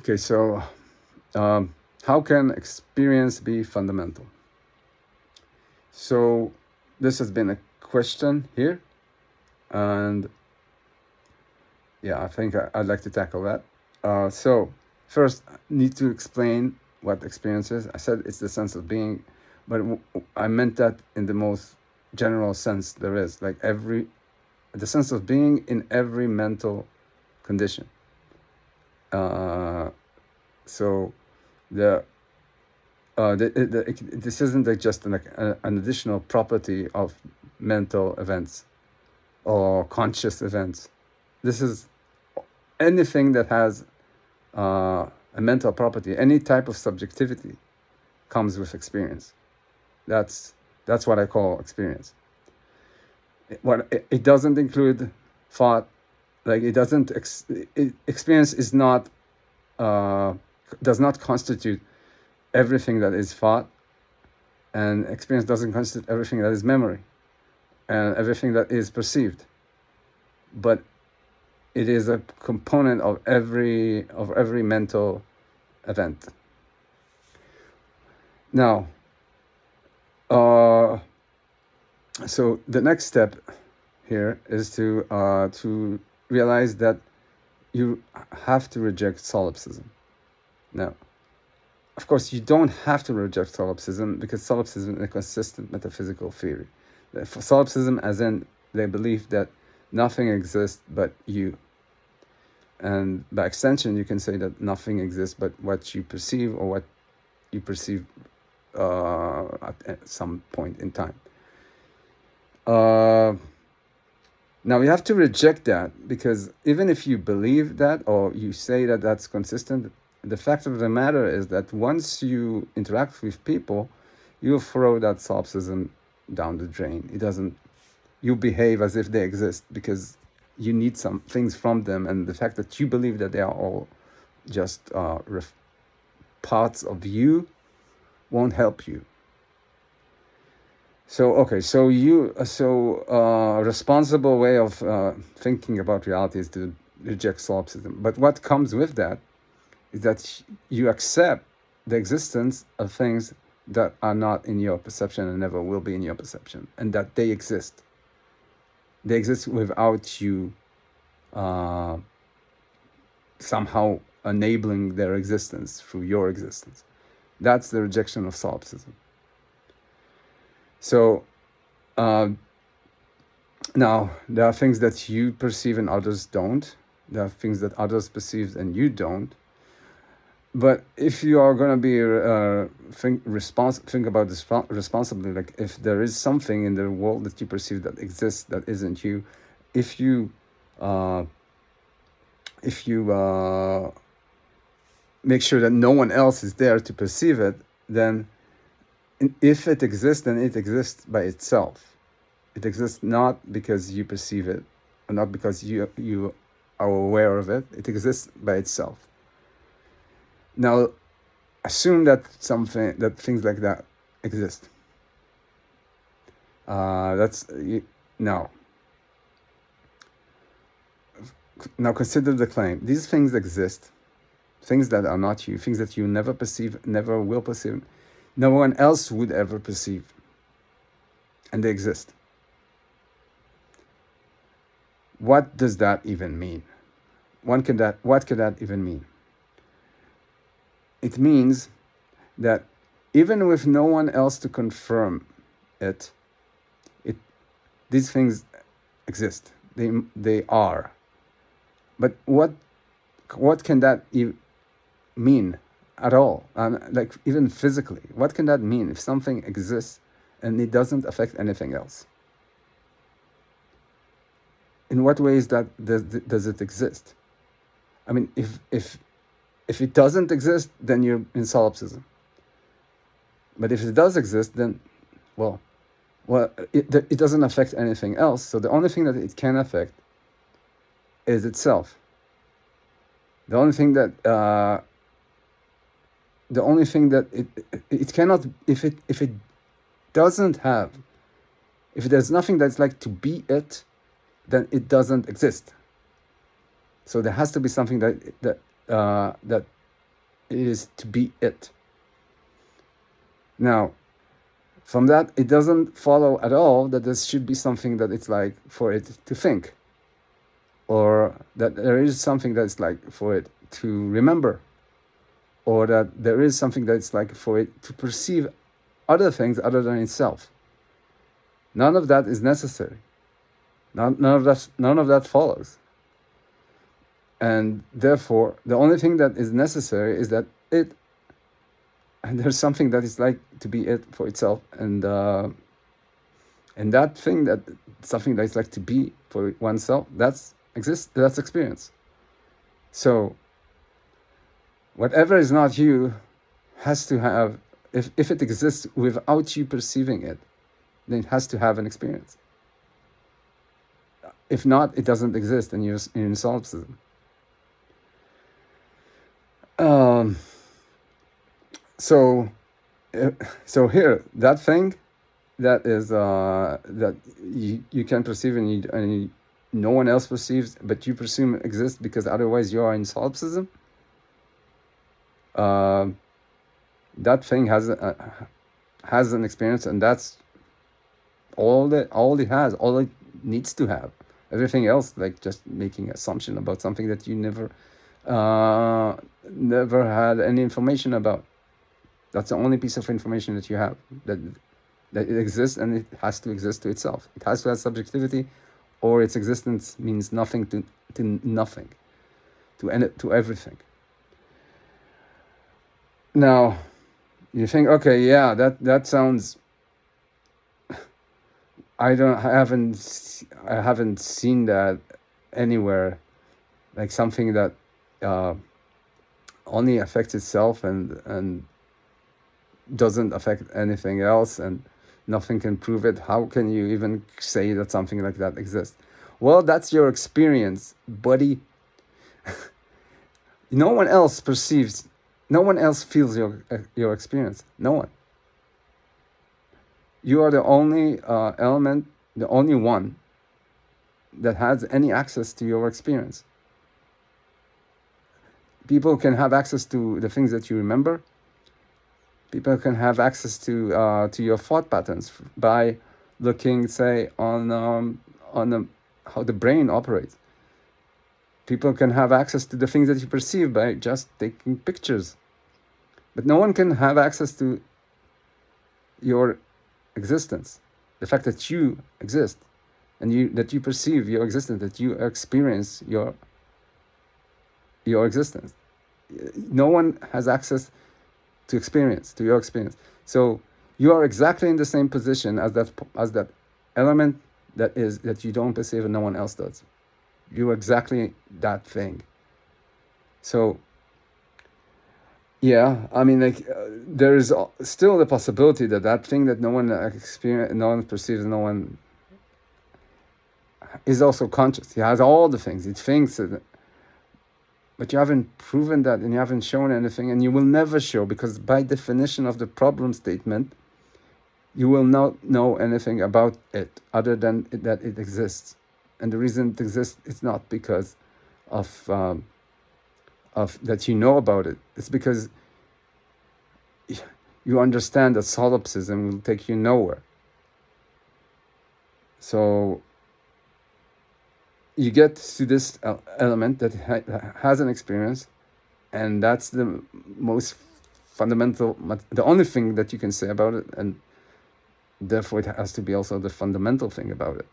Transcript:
Okay, so how can experience be fundamental? So this has been a question here, and yeah, I think I'd like to tackle that. So first, I need to explain what experience is. I said it's the sense of being, but I meant that in the most general sense there is, like the sense of being in every mental condition. So the this isn't like just an additional property of mental events or conscious events. This is anything that has a mental property, any type of subjectivity comes with experience. That's what I call experience. It doesn't include thought, like it doesn't. Experience is not does not constitute everything that is thought, and experience doesn't constitute everything that is memory, and everything that is perceived. But it is a component of every mental event. Now, so the next step here is to realize that you have to reject solipsism. Now, of course, you don't have to reject solipsism, because solipsism is a consistent metaphysical theory. Solipsism, as in they believe that nothing exists but you. And by extension, you can say that nothing exists but what you perceive, or what you perceive at some point in time. Now you have to reject that, because even if you believe that, or you say that that's consistent, the fact of the matter is that once you interact with people, you throw that solipsism down the drain. It doesn't. You behave as if they exist because you need some things from them, and the fact that you believe that they are all just parts of you won't help you. So okay, so a responsible way of thinking about reality is to reject solipsism. But what comes with that is that you accept the existence of things that are not in your perception and never will be in your perception, and that they exist. They exist without you somehow enabling their existence through your existence. That's the rejection of solipsism. So now there are things that you perceive and others don't. There are things that others perceive and you don't. But if you are going to be think about this responsibly, like if there is something in the world that you perceive that exists that isn't you, if you make sure that no one else is there to perceive it, then if it exists, then it exists by itself. It exists not because you perceive it, or not because you are aware of it. It exists by itself. Now, assume that things like that exist. Now consider the claim. These things exist, things that are not you, things that you never perceive, never will perceive, no one else would ever perceive, and they exist. What does that even mean? What could that even mean? It means that even with no one else to confirm it, these things exist. They are. But what can that mean at all? Like even physically, what can that mean if something exists and it doesn't affect anything else? In what ways does it exist? I mean, if it doesn't exist, then you're in solipsism. But if it does exist, then, it doesn't affect anything else. So the only thing that it can affect is itself. The only thing that it cannot, if it doesn't have, if there's nothing that's like to be it, then it doesn't exist. So there has to be something that is to be it. Now, from that, it doesn't follow at all that there should be something that it's like for it to think, or that there is something that's like for it to remember, or that there is something that's like for it to perceive other things other than itself. None of that is necessary. None of that follows. And therefore, the only thing that is necessary is that and there's something that is like to be it for itself, and that thing, that something that is like to be for oneself, that's experience. So whatever is not you has to have, if it exists without you perceiving it, then it has to have an experience. If not, it doesn't exist, and you're in solipsism. So here, that thing that is that you can perceive, and no one else perceives, but you presume exists because otherwise you are in solipsism. That thing has an experience, and that's all it has, all it needs to have. Everything else, like just making assumption about something that you never had any information about. That's the only piece of information that you have, that it exists, and it has to exist to itself. It has to have subjectivity, or its existence means nothing to nothing, to everything. Now, you think, okay, yeah, that sounds. I haven't seen that anywhere, like something that only affects itself and doesn't affect anything else, and nothing can prove it. How can you even say that something like that exists? Well, that's your experience, buddy. No one else perceives, no one else feels your experience. No one. You are the only element, the only one that has any access to your experience. People can have access to the things that you remember. People can have access to your thought patterns by looking, say, on how the brain operates. People can have access to the things that you perceive by just taking pictures. But no one can have access to your existence, the fact that you exist, and that you perceive your existence, that you experience your existence. No one has access to your experience. So you are exactly in the same position as that element that you don't perceive and no one else does. You are exactly that thing. So yeah, I mean, like there is still the possibility that thing that no one experiences, no one perceives, no one is also conscious. He has all the things. He thinks it, but you haven't proven that, and you haven't shown anything, and you will never show, because by definition of the problem statement, you will not know anything about it other than that it exists. And the reason it exists is not because of that you know about it. It's because you understand that solipsism will take you nowhere. So you get to this element that has an experience, and that's the most fundamental, the only thing that you can say about it, and therefore it has to be also the fundamental thing about it.